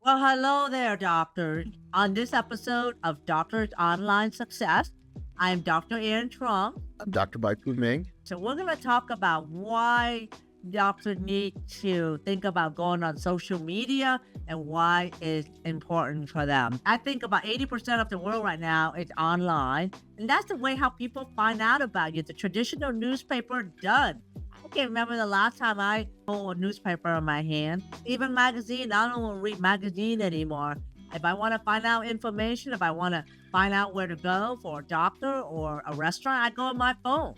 Well, hello there, doctors. On this episode of Doctors Online Success, I am Dr. Aaron Trump. I'm Dr. Bai Ming. So, we're going to talk about why doctors need to think about going on social media and why it's important for them. I think about 80% of the world right now is online, and that's the way how people find out about you. The traditional newspaper done. I can't remember the last time I hold a newspaper in my hand. Even magazine, I don't want to read magazine anymore. If I want to find out information, if I want to find out where to go for a doctor or a restaurant, I go on my phone.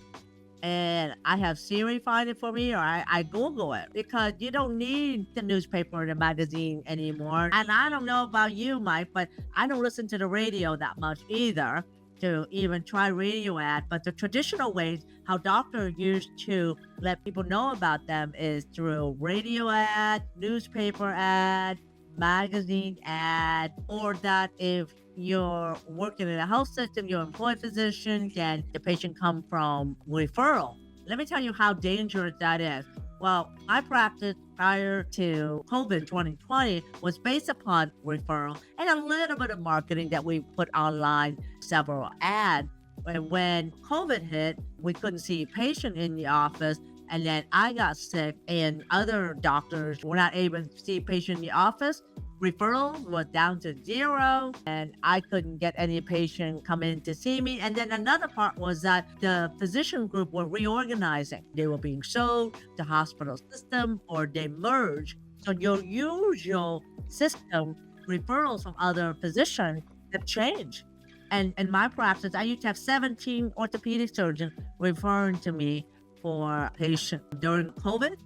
And I have Siri find it for me, or I Google it, because you don't need the newspaper or the magazine anymore. And I don't know about you, Mike, but I don't listen to the radio that much either to even try radio ad. But the traditional ways how doctors used to let people know about them is through radio ad, newspaper ad, magazine ad, or that if you're working in a health system, you're an employed physician, and the patient come from referral. Let me tell you how dangerous that is. Well, my practice prior to COVID 2020 was based upon referral and a little bit of marketing that we put online, several ads. And when COVID hit, we couldn't see a patient in the office. And then I got sick and other doctors were not able to see a patient in the office. Referral was down to zero and I couldn't get any patient come in to see me. And then another part was that the physician group were reorganizing. They were being sold to hospital system or they merged. So your usual system, referrals from other physicians, have changed. And in my practice, I used to have 17 orthopedic surgeons referring to me for patients. During COVID,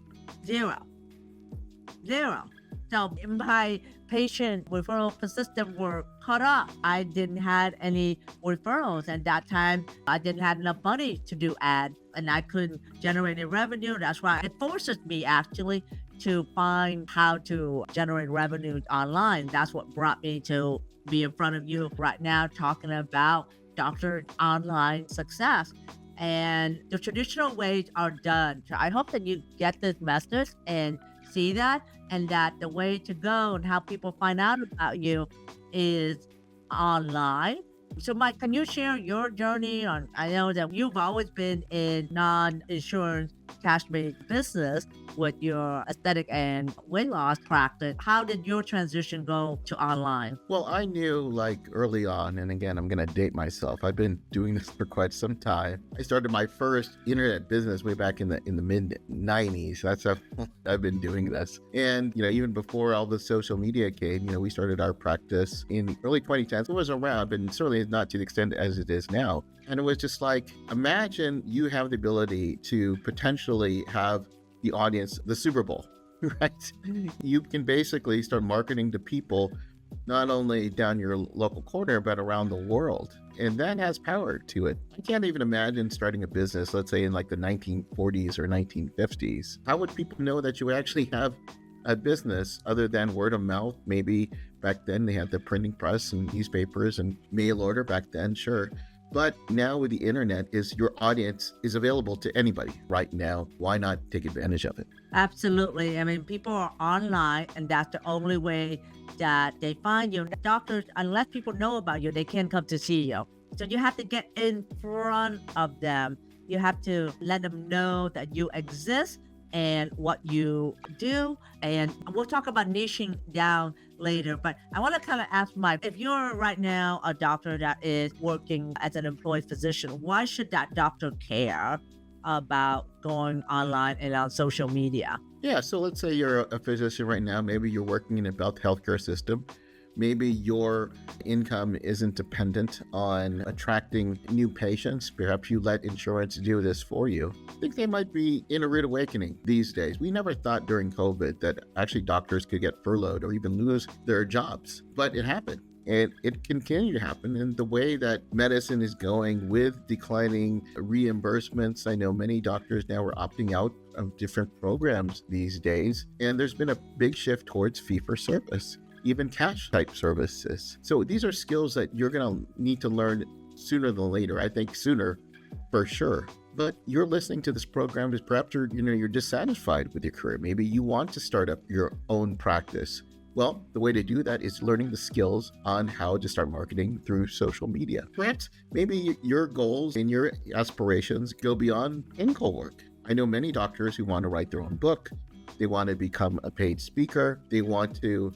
zero. So my patient referral system were cut off. I didn't have any referrals. At that time, I didn't have enough money to do ads and I couldn't generate any revenue. That's why it forces me actually to find how to generate revenue online. That's what brought me to be in front of you right now talking about Doctor Online Success. And the traditional ways are done. So I hope that you get this message and see that, and that the way to go and how people find out about you is online. So Mike, can you share your journey on, I know that you've always been in non-insurance cash-based business with your aesthetic and weight loss practice. How did your transition go to online? Well, I knew like early on, and again, I'm going to date myself. I've been doing this for quite some time. I started my first internet business way back in the mid 90s. That's how I've been doing this. And, even before all the social media came, we started our practice in the early 2010s. It was around, but certainly not to the extent as it is now. And it was just like, imagine you have the ability to potentially have the audience, the Super Bowl, right? You can basically start marketing to people, not only down your local corner, but around the world. And that has power to it. I can't even imagine starting a business, let's say in like the 1940s or 1950s. How would people know that you actually have a business other than word of mouth? Maybe back then they had the printing press and newspapers and mail order back then, sure. But now with the internet, your audience is available to anybody right now. Why not take advantage of it? Absolutely. I mean, people are online and that's the only way that they find you. Doctors, unless people know about you, they can't come to see you. So you have to get in front of them. You have to let them know that you exist and what you do. And we'll talk about niching down later, but I want to kind of ask Mike, if you're right now a doctor that is working as an employed physician, why should that doctor care about going online and on social media? Yeah, so let's say you're a physician right now. Maybe you're working in a healthcare system. Maybe your income isn't dependent on attracting new patients. Perhaps you let insurance do this for you. I think they might be in a rude awakening these days. We never thought during COVID that actually doctors could get furloughed or even lose their jobs, but it happened. And it continue to happen. And the way that medicine is going with declining reimbursements, I know many doctors now are opting out of different programs these days. And there's been a big shift towards fee-for-service, even cash type services. So these are skills that you're going to need to learn sooner than later. I think sooner for sure. But you're listening to this program because perhaps you're dissatisfied with your career. Maybe you want to start up your own practice. Well, the way to do that is learning the skills on how to start marketing through social media. Perhaps maybe your goals and your aspirations go beyond clinical work. I know many doctors who want to write their own book. They want to become a paid speaker. They want to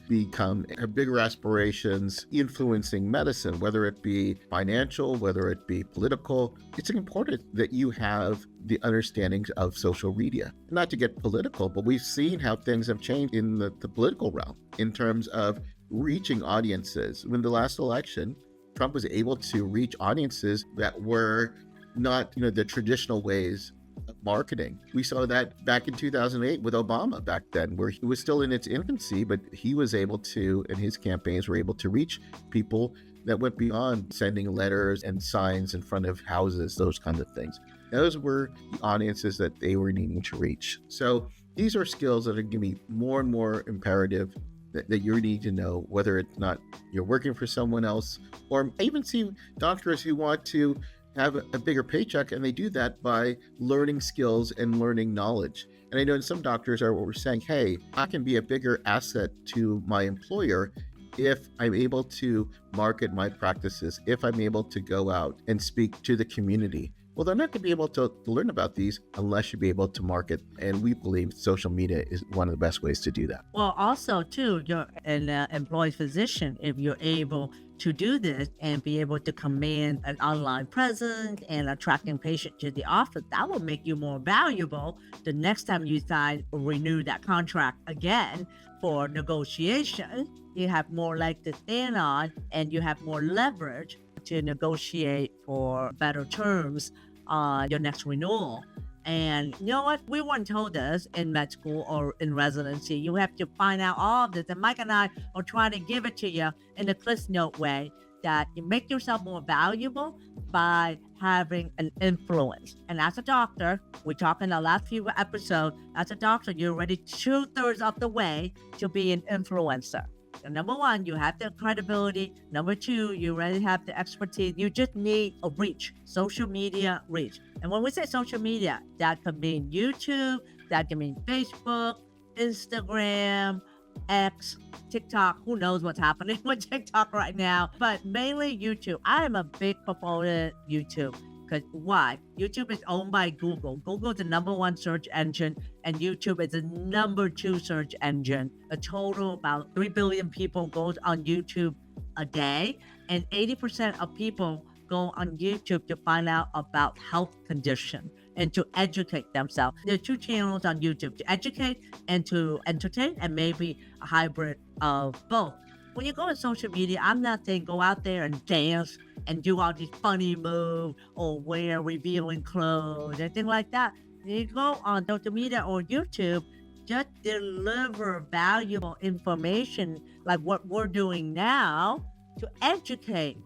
have bigger aspirations influencing medicine, whether it be financial, whether it be political. It's important that you have the understandings of social media. Not to get political, but we've seen how things have changed in the political realm in terms of reaching audiences. In the last election, Trump was able to reach audiences that were not, the traditional ways of marketing. We saw that back in 2008 with Obama back then, where he was still in its infancy, but he was able to, and his campaigns were able to reach people that went beyond sending letters and signs in front of houses, those kinds of things. Those were the audiences that they were needing to reach. So these are skills that are going to be more and more imperative that you need to know, whether it's not you're working for someone else, or I even see doctors who want to have a bigger paycheck, and they do that by learning skills and learning knowledge. And I know some doctors are saying, hey, I can be a bigger asset to my employer if I'm able to market my practices, if I'm able to go out and speak to the community. Well, they're not going to be able to learn about these unless you be able to market. And we believe social media is one of the best ways to do that. Well, also, too, you're an employed physician. If you're able to do this and be able to command an online presence and attracting patients to the office, that will make you more valuable the next time you sign or renew that contract again for negotiation. You have more leg to stand on, and you have more leverage to negotiate for better terms on your next renewal. And you know what? We weren't told this in med school or in residency. You have to find out all of this. And Mike and I are trying to give it to you in a Cliff Note way, that you make yourself more valuable by having an influence. And as a doctor, we talked in the last few episodes, as a doctor, you're already 2/3 of the way to be an influencer. So number one, you have the credibility. Number two, you already have the expertise. You just need a reach, social media reach. And when we say social media, that could mean YouTube, that can mean Facebook, Instagram, X, TikTok. Who knows what's happening with TikTok right now? But mainly YouTube. I am a big proponent of YouTube. Because why? YouTube is owned by Google. Google is the number one search engine, and YouTube is the number two search engine. A total about 3 billion people goes on YouTube a day, and 80% of people go on YouTube to find out about health condition and to educate themselves. There are two channels on YouTube, to educate and to entertain, and maybe a hybrid of both. When you go on social media, I'm not saying go out there and dance and do all these funny moves or wear revealing clothes, anything like that. You go on social media or YouTube, just deliver valuable information like what we're doing now to educate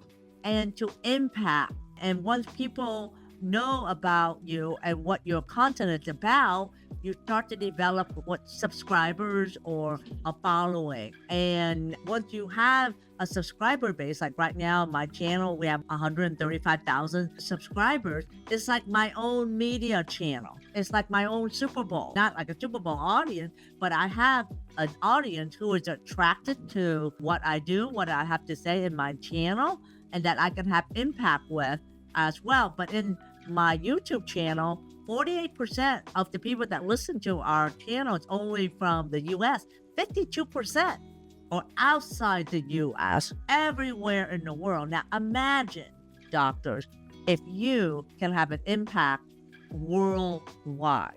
and to impact. And once people know about you and what your content is about, you start to develop what subscribers or a following. And once you have a subscriber base, like right now, my channel, we have 135,000 subscribers. It's like my own media channel. It's like my own Super Bowl, not like a Super Bowl audience, but I have an audience who is attracted to what I do, what I have to say in my channel, and that I can have impact with as well. But in my YouTube channel, 48% of the people that listen to our channel is only from the US. 52% are outside the US, everywhere in the world. Now imagine, doctors, if you can have an impact worldwide.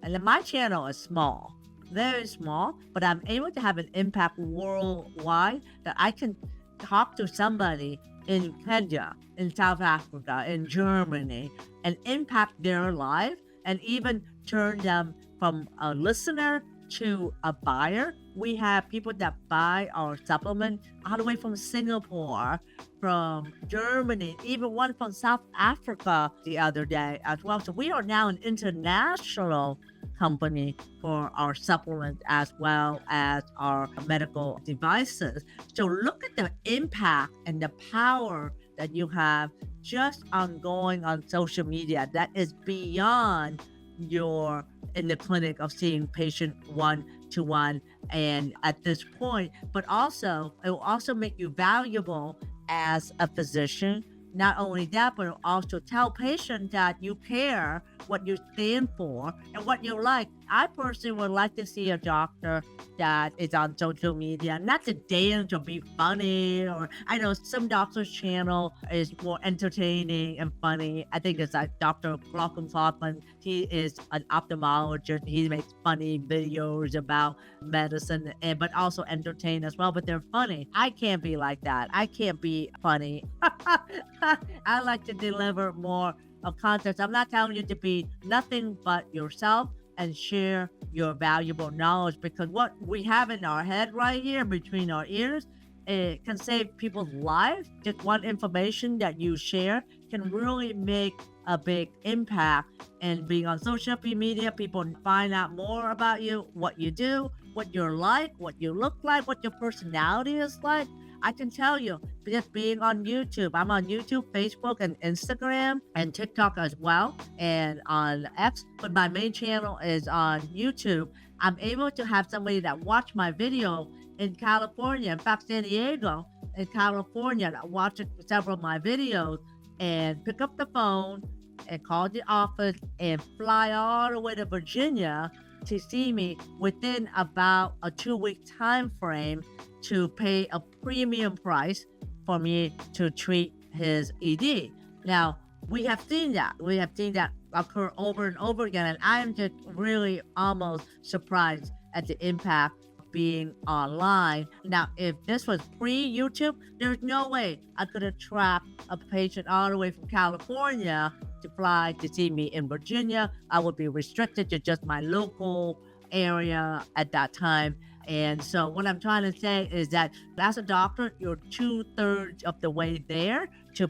And then my channel is small, very small, but I'm able to have an impact worldwide, that I can talk to somebody in Kenya, in South Africa, in Germany, and impact their life, and even turn them from a listener to a buyer. We have people that buy our supplement all the way from Singapore, from Germany, even one from South Africa the other day as well. So we are now an international company for our supplements as well as our medical devices. So look at the impact and the power that you have just on going on social media that is beyond your in the clinic of seeing patient one-to-one and at this point, but also it will also make you valuable as a physician. Not only that, but it'll also tell patients that you care, what you stand for, and what you like. I personally would like to see a doctor that is on social media, not to dance or be funny, or I know some doctors' channel is more entertaining and funny. I think it's like Dr. Lachlan Kaufman. He is an ophthalmologist. He makes funny videos about medicine, and but also entertain as well. But they're funny. I can't be like that. I can't be funny. I like to deliver more of content. I'm not telling you to be nothing but yourself and share your valuable knowledge, because what we have in our head right here between our ears, it can save people's lives. Just one information that you share can really make a big impact. And being on social media, people find out more about you, what you do, what you're like, what you look like, what your personality is like. I can tell you, just being on YouTube, I'm on YouTube, Facebook, and Instagram, and TikTok as well, and on X, but my main channel is on YouTube. I'm able to have somebody that watch my video in California, in fact, San Diego, in California, that watches several of my videos and pick up the phone and call the office and fly all the way to Virginia to see me within about a 2-week time frame to pay a premium price for me to treat his ED. Now, we have seen that. We have seen that occur over and over again, and I am just really almost surprised at the impact of being online. Now, if this was pre-YouTube, there's no way I could have trapped a patient all the way from California to fly to see me in Virginia. I would be restricted to just my local area at that time. And so what I'm trying to say is that as a doctor, you're 2/3 of the way there to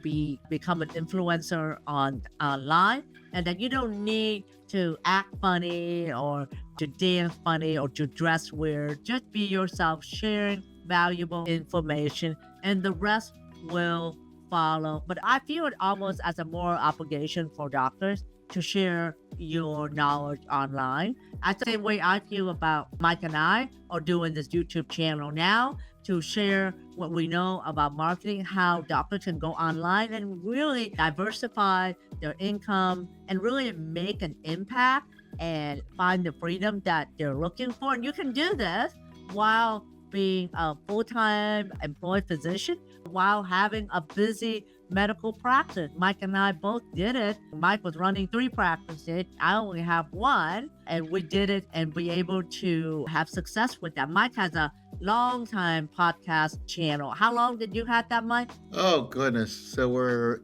become an influencer online, and that you don't need to act funny or to dance funny or to dress weird. Just be yourself, sharing valuable information, and the rest will follow. But I feel it almost as a moral obligation for doctors to share your knowledge online. That's the same way I feel about Mike and I are doing this YouTube channel now, to share what we know about marketing, how doctors can go online and really diversify their income and really make an impact and find the freedom that they're looking for. And you can do this while being a full-time employed physician, while having a busy medical practice. Mike and I both did it. Mike was running 3 practices. I only have 1, and we did it and be able to have success with that. Mike has a long time podcast channel. How long did you have that, Mike? Oh, goodness. So we're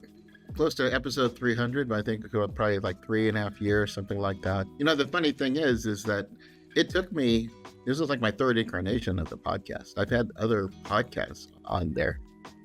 close to episode 300, but I think probably like 3.5 years, something like that. You know, the funny thing is that it took me, this was like my 3rd incarnation of the podcast. I've had other podcasts on there,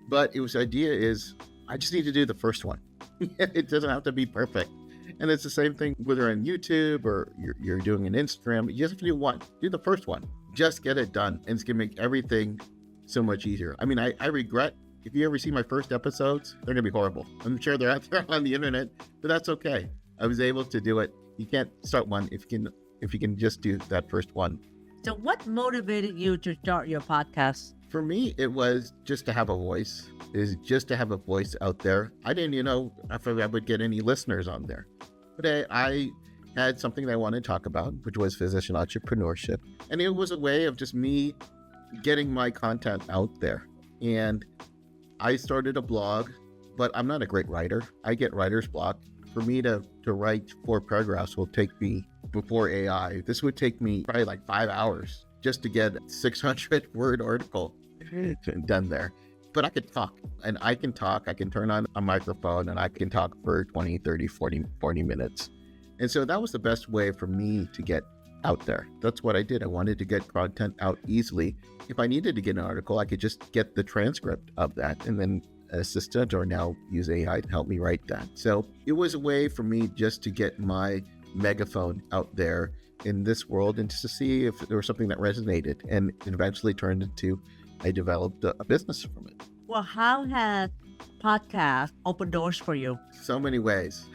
but the idea is I just need to do the first one. It doesn't have to be perfect. And it's the same thing whether on YouTube or you're doing an Instagram. You just have to do one. Do the first one. Just get it done. And it's going to make everything so much easier. I mean, I regret, if you ever see my first episodes, they're going to be horrible. I'm sure they're out there on the internet, but that's okay. I was able to do it. You can't start one if you can just do that first one. So what motivated you to start your podcast? For me, it was just to have a voice. Is just to have a voice out there. I didn't, if I would get any listeners on there. But I had something that I wanted to talk about, which was physician entrepreneurship. And it was a way of just me getting my content out there. And I started a blog, but I'm not a great writer. I get writer's block. For me to write 4 paragraphs will take me, before AI, this would take me probably like 5 hours just to get a 600 word article done there. But I could talk, and I can talk. I can turn on a microphone and I can talk for 20, 30, 40 minutes. And so that was the best way for me to get out there. That's what I did. I wanted to get content out easily. If I needed to get an article, I could just get the transcript of that and then an assistant or now use AI to help me write that. So it was a way for me just to get my megaphone out there in this world and just to see if there was something that resonated, and it eventually turned into, I developed a business from it. Well, how has podcast opened doors for you? So many ways.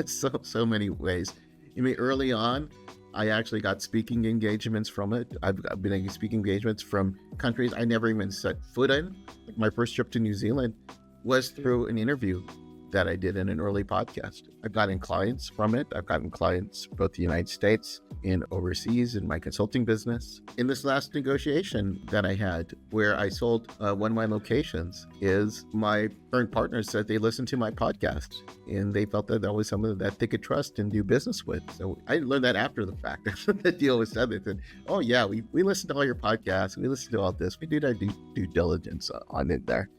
So many ways. I mean, early on, I actually got speaking engagements from it. I've been getting speaking engagements from countries I never even set foot in. Like my first trip to New Zealand was through an interview that I did in an early podcast. I've gotten clients from it. I've gotten clients both the United States and overseas in my consulting business. In this last negotiation that I had where I sold one of my locations, is my current partner said they listened to my podcast and they felt that was someone that they could trust and do business with. So I learned that after the fact. The deal was done. They said, oh yeah, we listen to all your podcasts. We listen to all this. We did our due diligence on it there.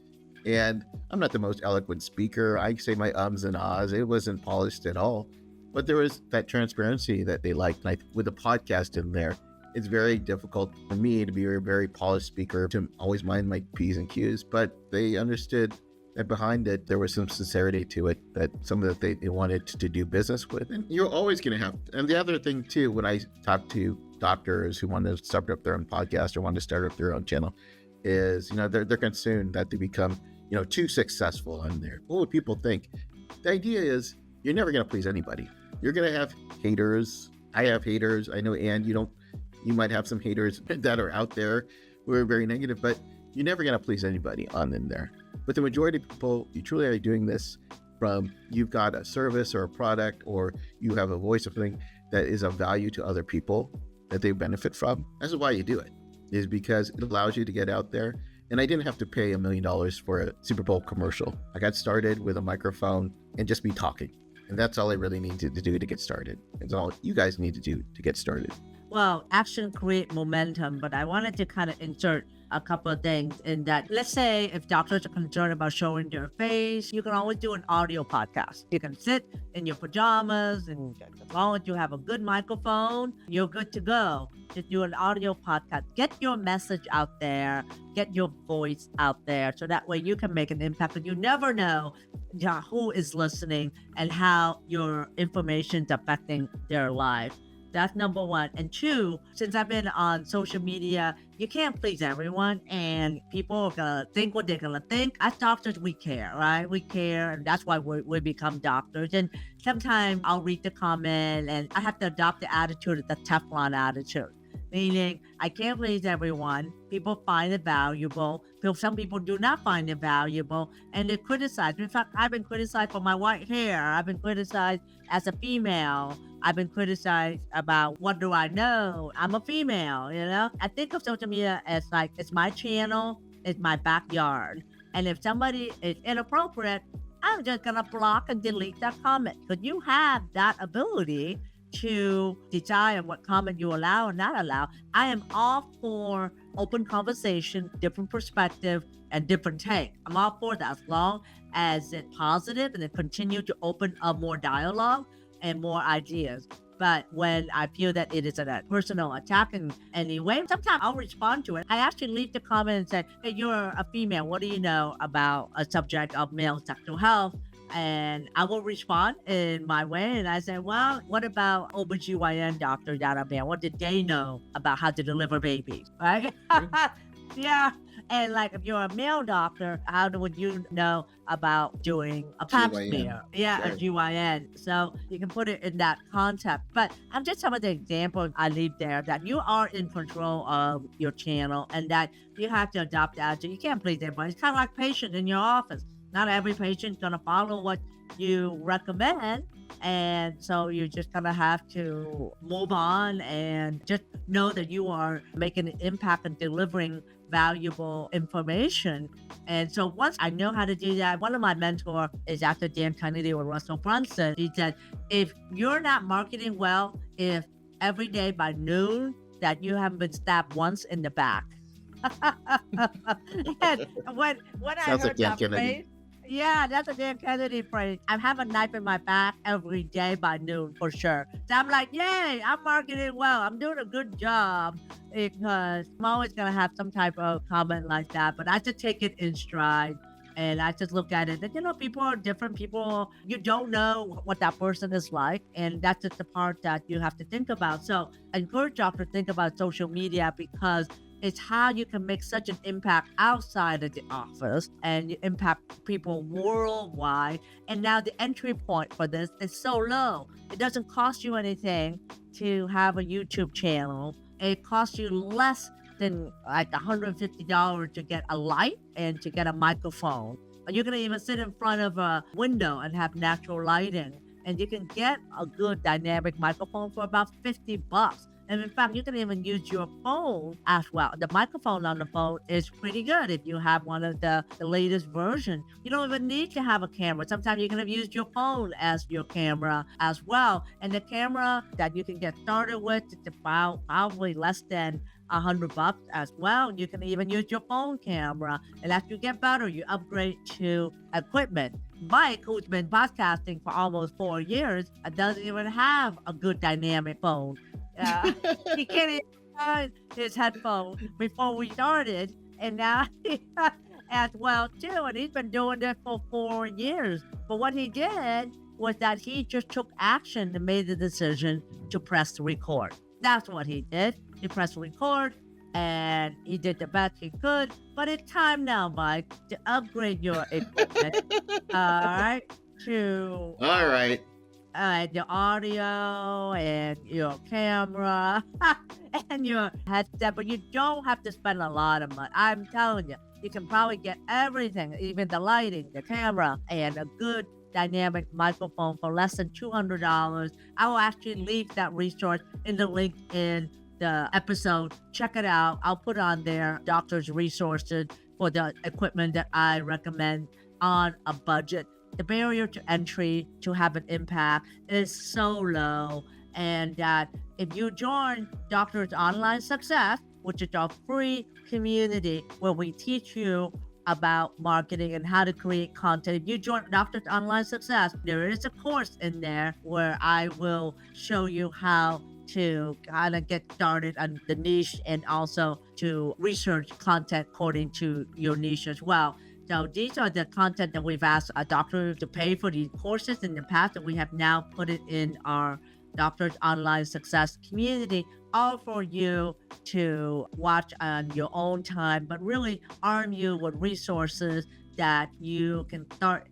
And I'm not the most eloquent speaker. I say my ums and ahs. It wasn't polished at all. But there was that transparency that they liked. Like with the podcast in there, it's very difficult for me to be a very polished speaker, to always mind my P's and Q's. But they understood that behind it, there was some sincerity to it, that someone that they wanted to do business with. And you're always going to have. And the other thing, too, when I talk to doctors who want to start up their own podcast or want to start up their own channel, is, they're concerned that they become, too successful on there. What would people think? The idea is you're never going to please anybody. You're going to have haters. I have haters. I know, and you might have some haters that are out there who are very negative, but you're never going to please anybody on in there. But the majority of people, you truly are doing this from, you've got a service or a product, or you have a voice of something that is of value to other people that they benefit from. That's why you do it, is because it allows you to get out there. And I didn't have to pay $1 million for a Super Bowl commercial. I got started with a microphone and just me talking. And that's all I really needed to do to get started. It's all you guys need to do to get started. Well, action create momentum, but I wanted to kind of insert a couple of things in that. Let's say if doctors are concerned about showing their face, you can always do an audio podcast. You can sit in your pajamas, and as long as you have a good microphone, you're good to go. Just do an audio podcast. Get your message out there. Get your voice out there, so that way you can make an impact. And you never know who is listening and how your information is affecting their life. That's number one. And two, since I've been on social media, you can't please everyone, and people are gonna think what they're gonna think. As doctors, we care, right? We care, and that's why we become doctors. And sometimes I'll read the comment, and I have to adopt the attitude, the Teflon attitude, meaning I can't please everyone. People find it valuable. Some people do not find it valuable, and they criticize. In fact, I've been criticized for my white hair. I've been criticized as a female. I've been criticized about what do I know? I'm a female, I think of social media as like, it's my channel, it's my backyard. And if somebody is inappropriate, I'm just gonna block and delete that comment. But you have that ability to decide what comment you allow or not allow. I am all for open conversation, different perspective, and different take. I'm all for that as long as it's positive and it continue to open up more dialogue and more ideas. But when I feel that it is a personal attack in any way, sometimes I'll respond to it. I actually leave the comment and say, hey, you're a female. What do you know about a subject of male sexual health? And I will respond in my way. And I say, well, what about OBGYN doctors that are male? What did they know about how to deliver babies, right? Yeah. And like, if you're a male doctor, how would you know about doing a pap smear? Yeah, right. A GYN. So you can put it in that context. But I'm just some of the examples I leave there, that you are in control of your channel and that you have to adopt that. You can't please everybody. It's kind of like patient in your office. Not every patient's going to follow what you recommend. And so you're just going to have to move on and just know that you are making an impact and delivering valuable information. And so once I know how to do that, one of my mentors is Dr. Dan Kennedy or Russell Brunson. He said, if you're not marketing well, if every day by noon that you haven't been stabbed once in the back. And when I heard that phrase, yeah, that's a Dan Kennedy phrase. I have a knife in my back every day by noon for sure. So I'm like, yay, I'm marketing well. I'm doing a good job, because I'm always going to have some type of comment like that. But I just take it in stride. And I just look at it that, people are different. People, you don't know what that person is like. And that's just the part that you have to think about. So I encourage y'all to think about social media, because It's how you can make such an impact outside of the office and you impact people worldwide. And now the entry point for this is so low. It doesn't cost you anything to have a YouTube channel. It costs you less than like $150 to get a light and to get a microphone. You can even sit in front of a window and have natural lighting. And you can get a good dynamic microphone for about $50. And in fact, you can even use your phone as well. The microphone on the phone is pretty good if you have one of the latest version. You don't even need to have a camera. Sometimes you can have used your phone as your camera as well. And the camera that you can get started with is about probably less than $100 as well. You can even use your phone camera. And as you get better, you upgrade to equipment. Mike, who's been podcasting for almost 4 years, doesn't even have a good dynamic phone. He can't even find his headphones before we started, and now he as well too. And he's been doing this for 4 years. But what he did was that he just took action and made the decision to press record. That's what he did. He pressed record, and he did the best he could. But it's time now, Mike, to upgrade your equipment. All right, to All right. your audio and your camera and your headset, but you don't have to spend a lot of money. I'm telling you, you can probably get everything, even the lighting, the camera, and a good dynamic microphone for less than $200. I will actually leave that resource in the link in the episode. Check it out. I'll put on there doctor's resources for the equipment that I recommend on a budget. The barrier to entry to have an impact is so low, and that if you join Doctors Online Success, which is our free community where we teach you about marketing and how to create content. If you join Doctors Online Success, there is a course in there where I will show you how to kind of get started on the niche and also to research content according to your niche as well. So these are the content that we've asked a doctor to pay for these courses in the past, and we have now put it in our Doctors Online Success community, all for you to watch on your own time, but really arm you with resources that you can start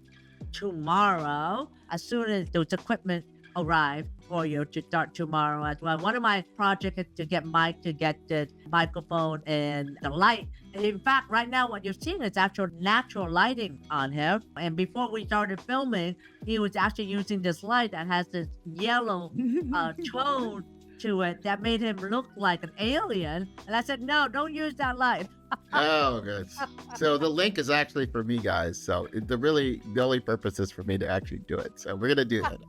tomorrow as soon as those equipment arrive for you to start tomorrow as well. One of my projects is to get Mike to get the microphone and the light. And in fact, right now what you're seeing is actual natural lighting on him. And before we started filming, he was actually using this light that has this yellow tone to it that made him look like an alien. And I said, no, don't use that light. Oh, good. So the link is actually for me, guys. So the only purpose is for me to actually do it. So we're gonna do that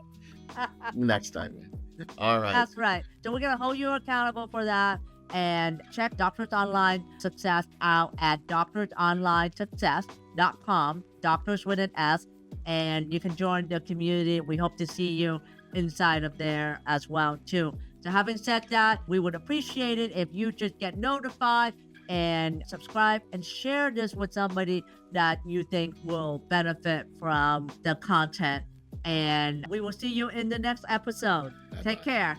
next time. All right. That's right. So we're gonna hold you accountable for that. And check Doctors Online Success out at doctorsonlinesuccess.com, doctors with an S, and you can join the community. We hope to see you inside of there as well too. So having said that, we would appreciate it if you just get notified and subscribe and share this with somebody that you think will benefit from the content. And we will see you in the next episode. Bye-bye. Take care.